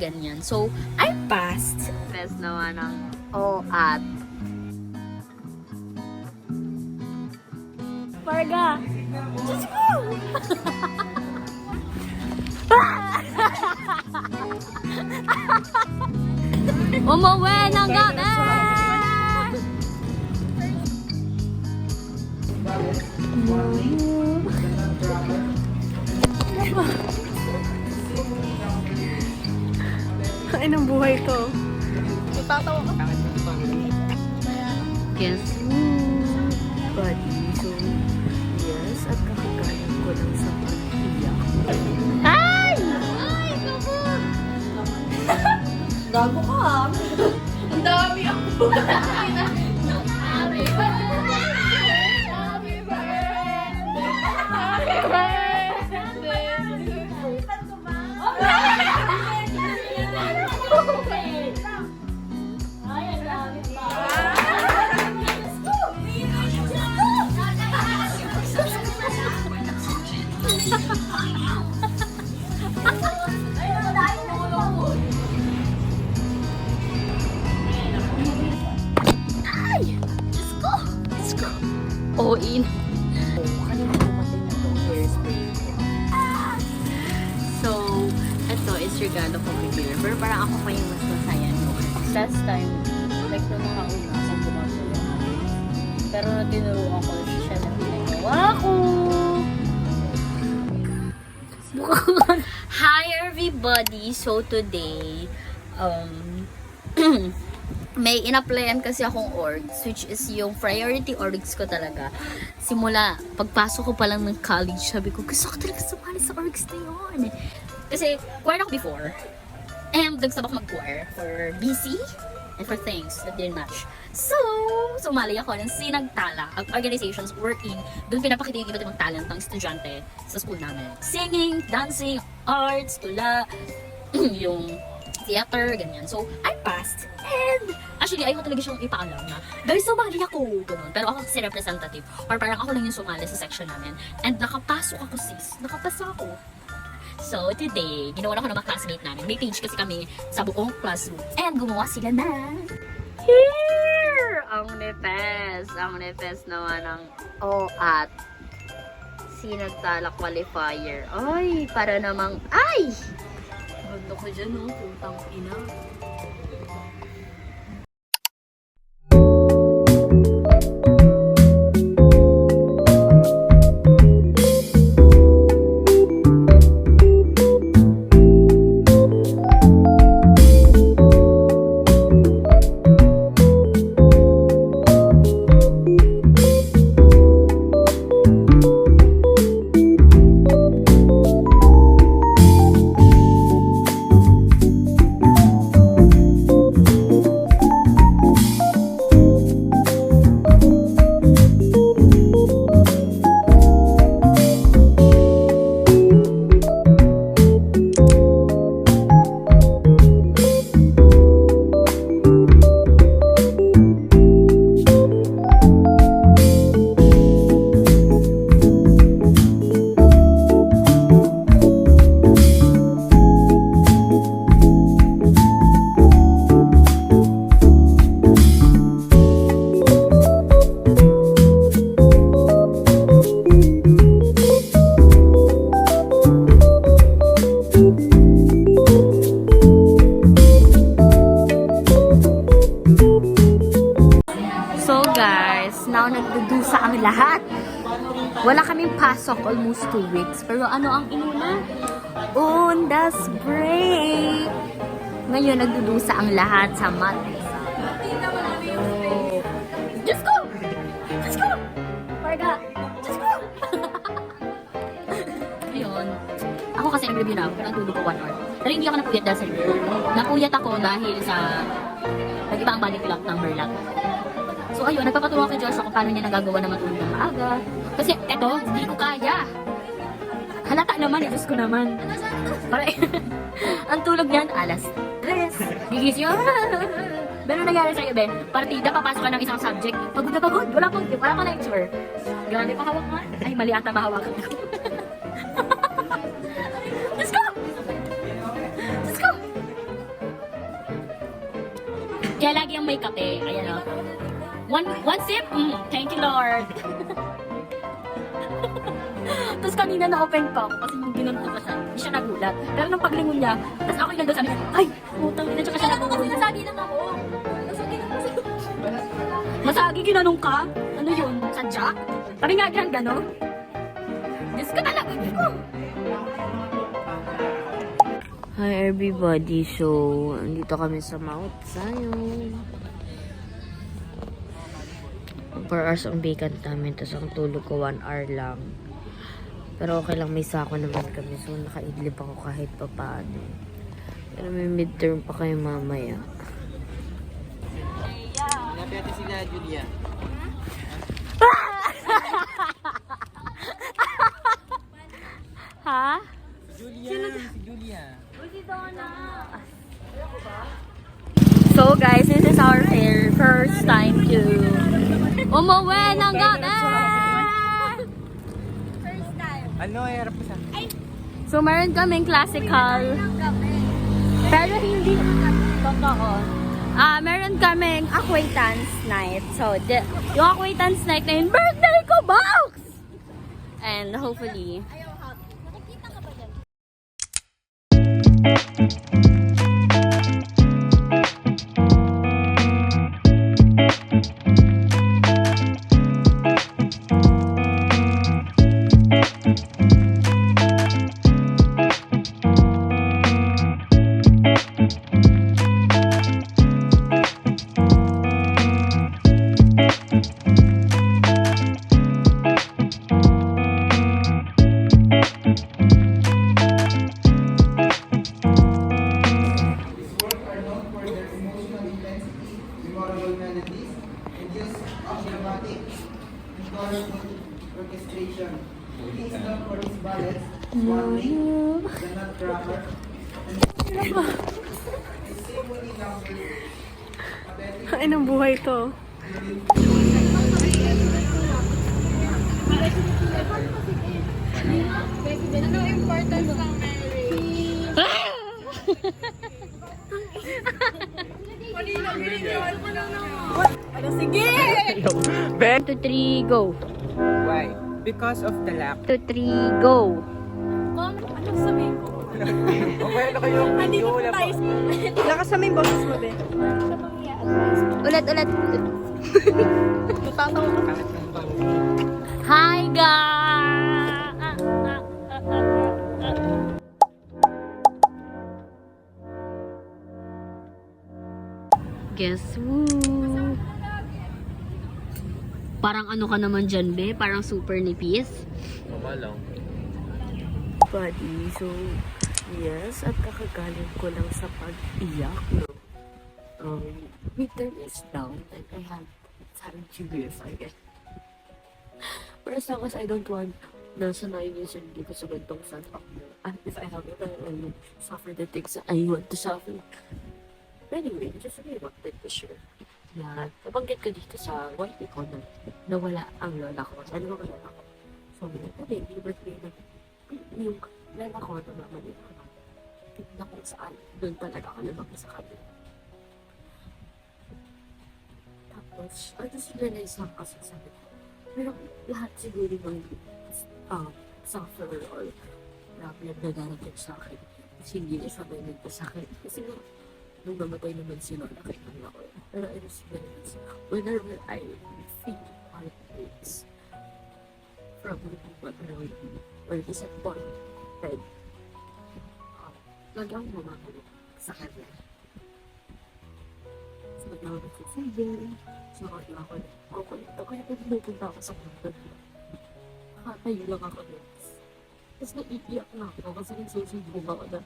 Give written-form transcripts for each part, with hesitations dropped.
ganyan. So, I passed. Test naman ng at Marga! Diyos ko! Umuwi ng gabi! Ay, ng buhay to. Tatawa ka. Guess buddy. So, yes, at kakagaling ko lang sa pag-iyak. Ay! Ay, kabog! Gago ka ha. Ang dami ako. Happy birthday! Happy birthday! Happy Oo, in. Kanina dumating na itong hairspray ko. So, ito is regalo ko kay Bill. Pero parang ako pa yung mas masaya no. Last time, like nung mga una, akong gumagawa. Pero tinuruan ko siya na pinagawa ko. Hi everybody! So today, may in-applyan kasi akong orgs, which is yung priority orgs ko talaga. Simula, pagpasok ko pa lang ng college, sabi ko, gusto ko talaga sumali sa orgs na yun. Kasi, choir ako before, and nagsabak mag-choir for BC and for things that didn't match. So, sumali ako ng Sinagtala, organizations working, doon pinapakita yung iba't ibang talent ng estudyante sa school namin. Singing, dancing, arts, tula, yung theater, ganyan. So, I passed. And, actually, ayaw ko talaga siyang ipaalam na, guys, sumali ako, ganun. Pero ako kasi representative, or parang ako lang yung sumali sa section namin. And nakapasok ako, sis. Nakapasok ako. So, today, ginawa ko ng mga classmate namin. May page kasi kami sa buong classroom. And gumawa sila na here! Ang nipes naman ng at Sinagtala qualifier. Ay, para namang, ay! Ganda ko dyan, no? Putang ina. Now, nagdudusa ang lahat. Wala kaming pasok almost 2 weeks. Pero ano ang inuna? Undas break! Ngayon, nagdudusa ang lahat sa math exam. Oh. Diyos ko! Diyos ko! Marga! Diyos ko! Ayun. Ako kasi nag-review na ako. Pero natulog ko 1 hour. Pero hindi ako napuyat dahil sa review. Napuyat ako dahil sa nag-iba ang body clock ng Merlot. So ayun, nagpapatulong kay Joshua kung paano niya nagagawa na matulog ng maaga. Kasi eto, hindi ko kaya. Halata naman, Diyos ko naman. Para, ang tulog niyan, alas 3. Gigising yun. Pero nangyari sa'yo, Ben, partida, papasok ka ng isang subject. Pagod na pagod, wala pa lecture. Grabe pa hawak nga. Ay, mali ata mahawakan ko. Let's go! Let's go! Kaya lagi ang may kape. Ayan o. One sip? Thank you, Lord. Tapos kanina na-open pa ako kasi yung ginanto pa siya. Hindi siya nagulat. Pero nung paglingon niya, tapos ako yung nandun sabi niya, ay, putang ina, tsaka siya nagulat. Nasagi lang ako. Nasagi lang ako. Masagi, ginanong ka? Ano yun? Sadya? Parang nga dyan, gano'n? Diyos ka talaga, Diyos ko. Hi everybody, so andito kami sa Mount Zion. 4 hours ang vacant namin, tapos ang tulog ko 1 hour lang. Pero okay lang, may sako naman kami, so nakaidlip ako kahit pa paano. Pero may midterm pa kayo mamaya. Napiyati sila, Julia. Ha? Julia, si Julia. So guys, this is our first time to umuwi ng gabi! First time. Ano, harap ko sa... So meron kaming classical, pero hindi totoo. Meron kaming acquaintance night. So yung acquaintance night na yun, birthday ko, box! And hopefully, Nakikita ka ba dyan? Memorable melodies, and use of dramatic and colorful orchestration. He is known for his ballads, Swan Lake, The Nutcracker, and his symphony numbers. Ay, ng buhay to. Ano importance ng marriage? Ano, sige! 1, 2, 3, go! Why? Because of the lack. 2, 3, go! Ano sabihin ko? Okay, ano kayo? Hindi ko tayo. Nakasama yung boses mo, be. Ulit. Natatawa ka. Kahit ng bang. Hi guys! Guess who? Parang ano ka naman dyan, be? Parang super nipis. Mama lang. Buddy, so yes, at kakagaling ko lang sa pag-iyak, no? Meter is down and I have time to live, I guess. For as long as I don't want na sanayin yung sarili ko sa gantong setup, and if I have to suffer the things that I want to suffer. Anyway, just really wanted to share na nabanggit ko dito sa white ko na wala ang lola ko. Ano ba lola ko? So, today, yung birthday na yung lola ko na naman na kung saan doon talaga ako lumaki sa kanila. Tapos, just realize lang kasi sabi ko, pero lahat siguro ng suffer or problem na darating sa akin, kasi hindi isa may nagpasakit. Kasi nga, nung namatay naman si Lola kay Lola ko. Pero I just realize, whenever I feel heartbreaks from what around me, or disappointed, lagi akong mamakulong sa kanya. So, nagawag ako sa saving, so ako kukulit ako, kaya pupunta ako sa kanya. Nakatayo lang ako next. Tapos naiiyak na ako kasi nagsusumbong ako na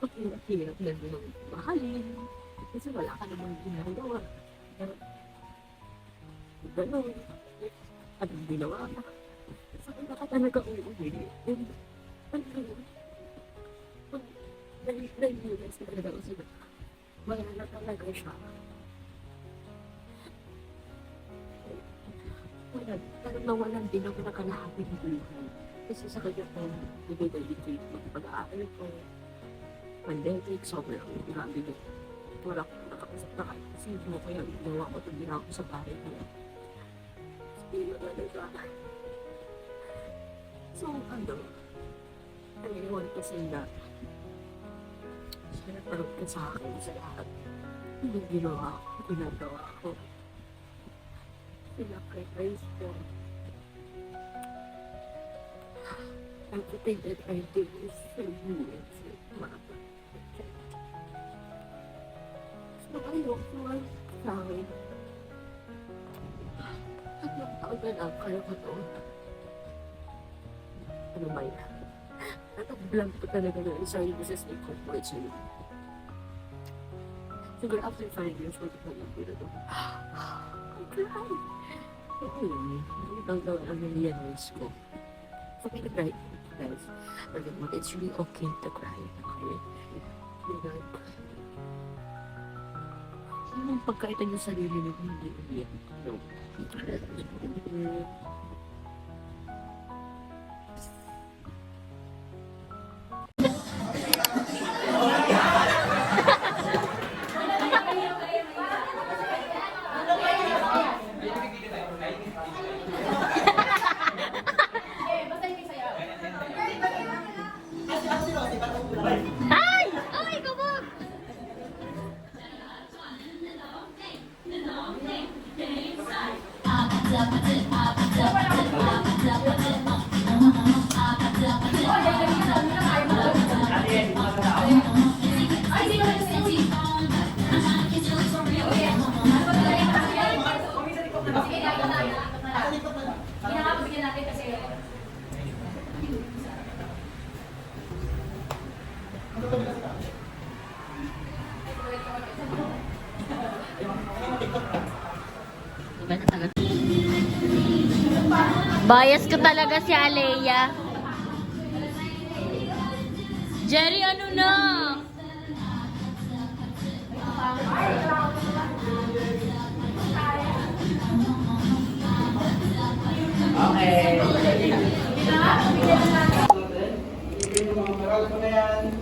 ang hirap na nung mahalin. Kasi wala ka namang ginagawa. Pero, gano'n. Anong ginawa ka? Saan ka talaga uuwi? And, nag-realize na talaga ako sila. Wala na talaga siya. Parang nawalan din ako na kalahati ng buhay. Kasi sa kanya ko, nabibigay ng pag-aaral ko. Pandemic, sobrang grabe na. wala ko nakasino ko kaya ginawa ko itong ginawa ko sa bahay ko. Hindi mo talaga. So, naiwan kasi na sinaparap ka sa akin sa lahat. Hindi ginawa ko, ginagawa ko. Sinacrifice ko. Everything that I do is for you and for Mama. So, ayoko sa akin. Tatlong taon na lang, kaya ko to. Ano ba yan? Natablang ko talaga na isang business na corporate sa'yo. Siguro after 5 years, wala ko lang dito to. I cried. Oo yun. Itang daw ang realize ko. Okay to cry, guys. But it's really okay to cry. Okay? Yung pagkaitan yung sarili mo, hindi umiyak. No. Ay! Ay, kabog! Bias ko talaga si Alea. Jerry, ano na? Okay. Yung mga maral ko na yan.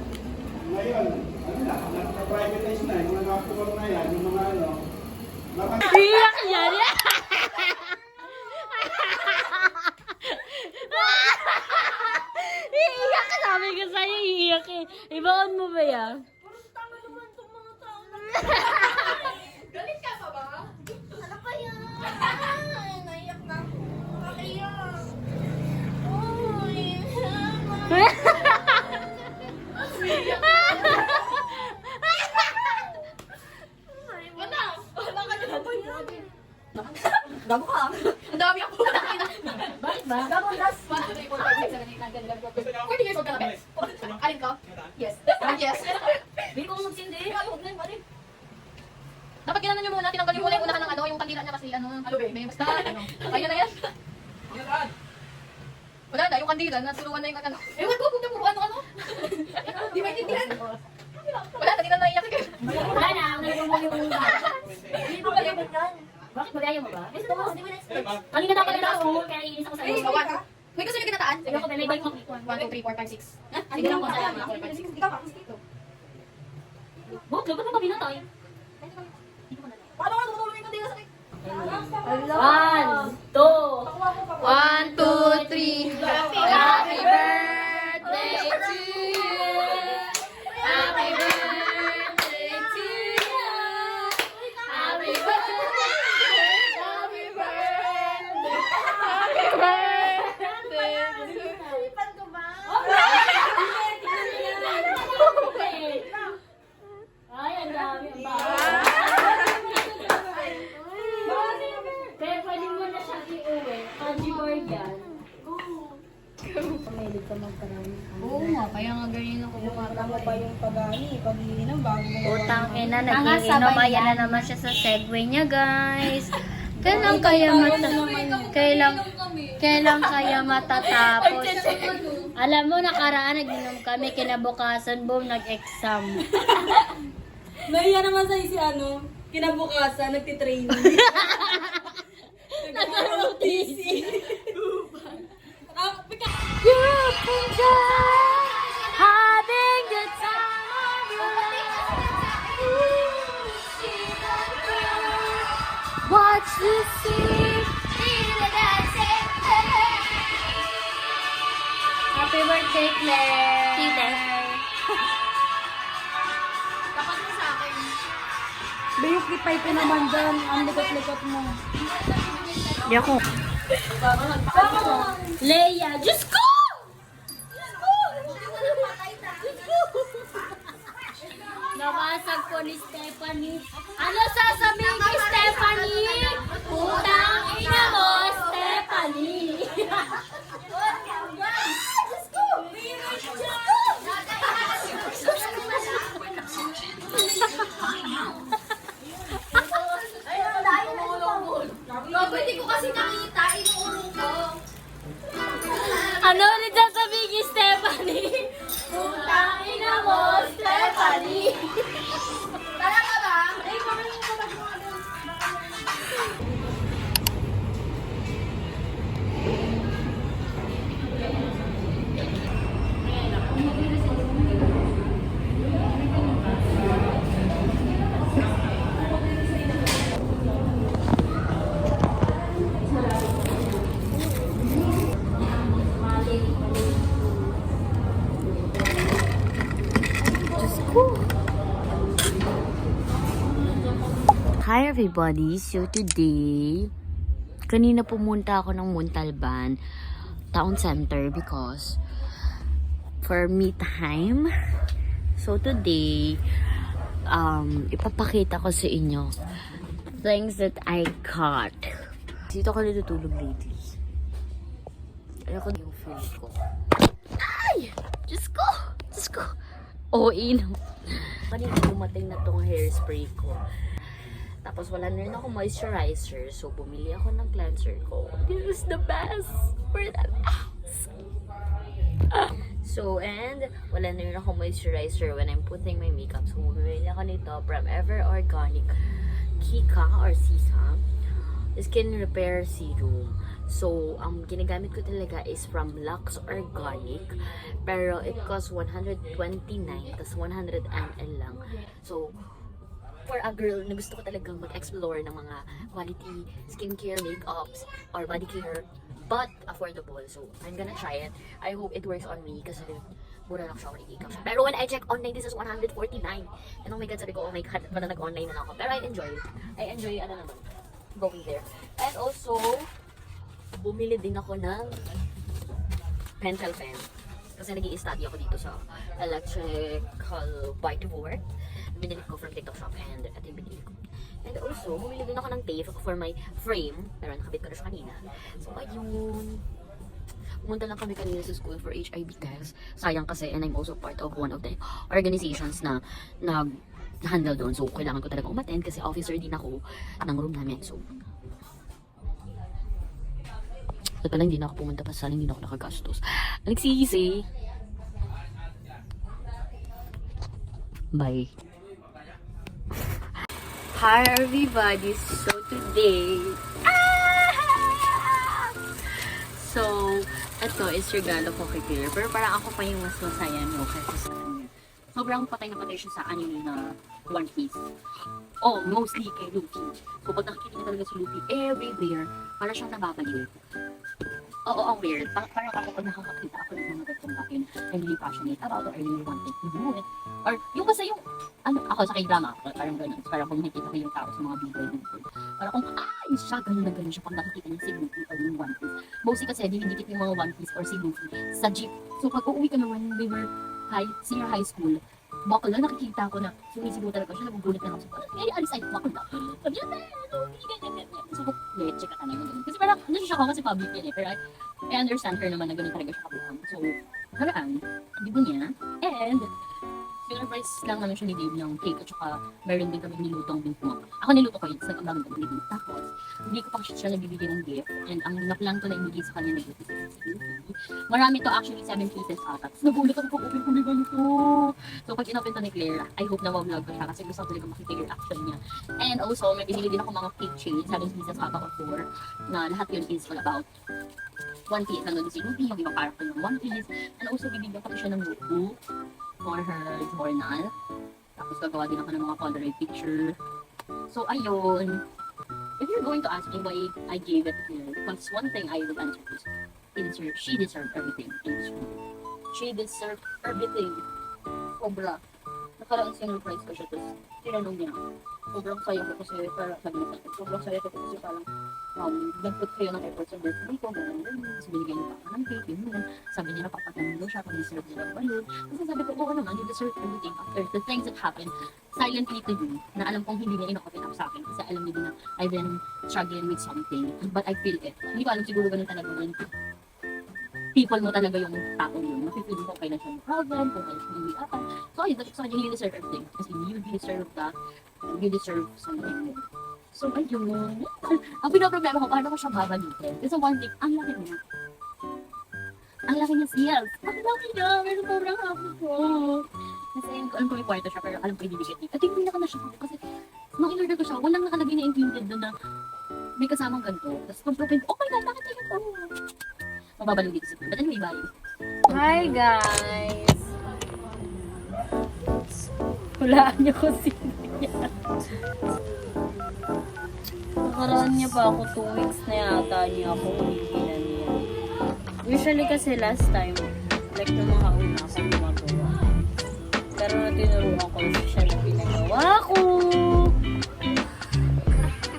Ngayon, ano na, naka-privatize na, yung mga nakakuha na yan, yung mga ano. Iyak yan! Iiyak ka, sabi ko sa'yo, iiyak eh. Ibaon mo ba yan? Galit ka pa ba? Ano pa yan? Naiyak na ako. Nakaiyak. Uy, wala. Wala ka na ba yan? Gago ka! Ang dami ako. Bakit ba? Gago, last 1, 2, 3, 4, 5, 6, 7, 8, 9, 10, 11, 12, 14 years old ka na, Bes. Alin ka? Yes. Yes. Hindi ko magsindi. Huwag na yung balik. Dapat ginanon nyo muna, tinanggal nyo muna yung unahan ng ano, yung kandila niya kasi ano, may basta, ano. Ayun na yan. Wala na, yung kandila, nasuluan na yung ano. Ewan ko, kung napuruan ano. Di maintindihan. Wala na, di na naiyak. Wala na, ngayon mo yung una. Hindi ko kaya yan. Bakit magayaw mo ba? Gusto mo, hindi mo na-expect. Kanina dapat na ako, kaya iinis ako sa Eh, iyo. gawa ka. May gusto nyo kinataan? Sige ako, may bike mo. 1, 2, 3, 4, 5, 6. Ha? Sige lang po, salamat. 4, 5, 6. Ikaw, kasi dito. Bok, lagot mo ba pinatay? Paano ka tumutulong yung kandila sa akin? 1, 2, 1, 2, 3. Happy birthday to you. Happy birthday to you. Happy birthday. Happy birthday. Happy birthday. Ipan ko ba? Ay, ang dami. Ang dami. Kaya pwede mo na siya i-uwi. Kanji board yan. Pamilig ka magkarami. Oo nga, kaya nga ganyan ako bumatama pa yung pag-iinom bago mo. Utang ina, nag-iinom. Ayan na naman siya sa Segway niya, guys. Kailan kaya matatapos? Alam mo, nakaraan nag-inom kami, kinabukasan, boom, nag-exam. Naiya naman sa'yo si ano, kinabukasan, nagtitraining. Nag-ROTC. You've been just having the time of your life. watch the sea. Happy birthday, Claire! Tita. Dapat mo sa akin. Bayok kipay ko naman dyan. Ang likot-likot mo. Hindi ako. Leia, Diyos ko! Nabasag ko ni Stephanie. Ano sasabihin kay Stephanie? Putang ina mo, Stephanie! Gago, hindi ko kasi nakita. Inuuro ko. Ano ulit sasabihin kay Stephanie? Putang ina mo, Stephanie! Talaga ba? Hi everybody! So today, kanina pumunta ako ng Montalban Town Center because for me time. So today, ipapakita ko sa inyo things that I got. Dito ko natutulog lately. Ayoko yung feel ko. Ay! Diyos ko! Diyos ko! Oo, ino. Kanina dumating na tong hairspray ko. Tapos wala na rin ako moisturizer. So, bumili ako ng cleanser ko. This is the best for that ass. So, and wala na rin ako moisturizer when I'm putting my makeup. So, bumili ako nito from Ever Organic Kika or Sisa Skin Repair Serum. So, ang ginagamit ko talaga is from Lux Organic. Pero it costs 129. Tapos 100 ml lang. So, for a girl na gusto ko talagang mag-explore ng mga quality skincare, makeups, or body care, but affordable. So, I'm gonna try it. I hope it works on me kasi mura lang siya or i-makeup siya. Pero when I check online, this is 149. And oh my god, sabi ko, oh my god, parang nag-online na lang ako. Pero I enjoy ano naman, going there. And also, bumili din ako ng pencil pen. Kasi nag-i-study ako dito sa electrical bike work. Binili ko from TikTok shop and ito yung binili ko. And also, bumili din ako ng tape for my frame. Pero nakabit ko na siya kanina. So, ayun. Pumunta lang kami kanina sa school for HIV test. Sayang kasi, and I'm also part of one of the organizations na nag-handle doon. So, kailangan ko talaga umattend kasi officer din ako ng room namin. So, pala hindi na ako pumunta pa sana, hindi na ako nakagastos. Nagsisi. Bye. Hi everybody, so today, so, ito is regalo ko kay Claire, pero parang ako pa yung mas masaya no, kaysa sa kanya. Sobrang patay na patay siya sa anime na One Piece. Oh, mostly kay Luffy. So, pag nakikita niya talaga si Luffy everywhere, parang siyang nababaliw. Oo, ang weird. Parang ako pag nakakakita ako ng mga ganitong bagay, I'm really passionate about it, I really wanted to do it. Or yung basta yung, ako sa k-drama, parang ganun. Parang kung nakikita ko yung tao sa mga video YouTube, parang kung, siya, ganun na ganun siya pag nakikita niya si Luffy or yung One Piece. Mostly kasi, dinidikit yung mga One Piece or si Luffy sa jeep. So pag uuwi ka naman, we were senior high school, bakla, nakikita ko na sumisigaw talaga siya, nagugulit na ako sa parang, alis ay, bakla. Sabi niya, Luffy, ganyan. So, leche ka talaga ganun. Kasi parang, nasisya ko kasi public yun eh, pero I understand her naman na ganun talaga siya kabuhang. So, haraan, di ba niya? And, surprise lang namin siya ni Dave ng cake at saka meron din kami nilutong bingkong. Ako niluto ko yun, sa ang kami ni Dave. Tapos, hindi ko pa siya nabibigay ng gift. And ang naplan ko na ibigay sa kanya na gift is si Luffy. Marami to, actually 7 pieces ata. Tapos nagulat ako pag open ko ni ganito. So pag in-open to ni Claire, I hope na ma-vlog ko siya kasi gusto ko talaga makita yung reaction niya. And also, may binili din ako mga cake chains, 7 pieces ata or 4, na lahat yun is all about One Piece. Nandun si Luffy, yung ibang character ng One Piece. And also, bibigyan ko siya ng notebook for her journal. Tapos gagawa din ako ng mga Polaroid picture. So ayun. if you're going to ask me why I gave it to her, because one thing I will answer is, she deserved everything in this world. She deserved everything. Sobra. Nakaraan sinurprise ko siya, tapos tinanong niya. Sobrang saya ko kasi, parang sabi niya sa akin, sobrang saya ko kasi parang nag-put kayo ng effort sa birthday ko, tapos binigay niyo pa ako ng cake, yun. Sabi niya napapagano'n daw siya, kung deserve niya ng balloon. Kasi sabi ko, oo naman, you deserve everything after the things that happened silently to you, na alam kong hindi niya inopen up sa akin, kasi alam niya din na I've been struggling with something, but I feel it. Hindi ko alam, siguro ganun talaga yun. People mo talaga yung tao yun. Mapipili mo kung kailan siya may problem, kung kailan siya may apan. So, you deserve everything. Kasi you deserve that. You deserve something more. So, ayun. Ang pinaproblema ko, paano ko siya babalitin? Kasi one thing, ang laki niya. Ang laki niya siyas. Ang laki niya. Pero sobrang happy ko. Kasi alam ko may kwarto siya, pero alam ko ibibigay niya. At yung pinaka na siya. Kasi nung in-order ko siya, walang nakalagay na included doon na may kasamang ganito. Tapos pag open, oh my God, bakit tayo ito? Mababalo dito siya. But anyway, bye. Hi guys! Hulaan niyo kung sino yan. Nakaraan niya pa ako 2 weeks na yata niya ako hinihilan niya. Usually kasi last time, like nung mga una ako gumagawa. Pero na tinuruan ko siya na pinagawa ko.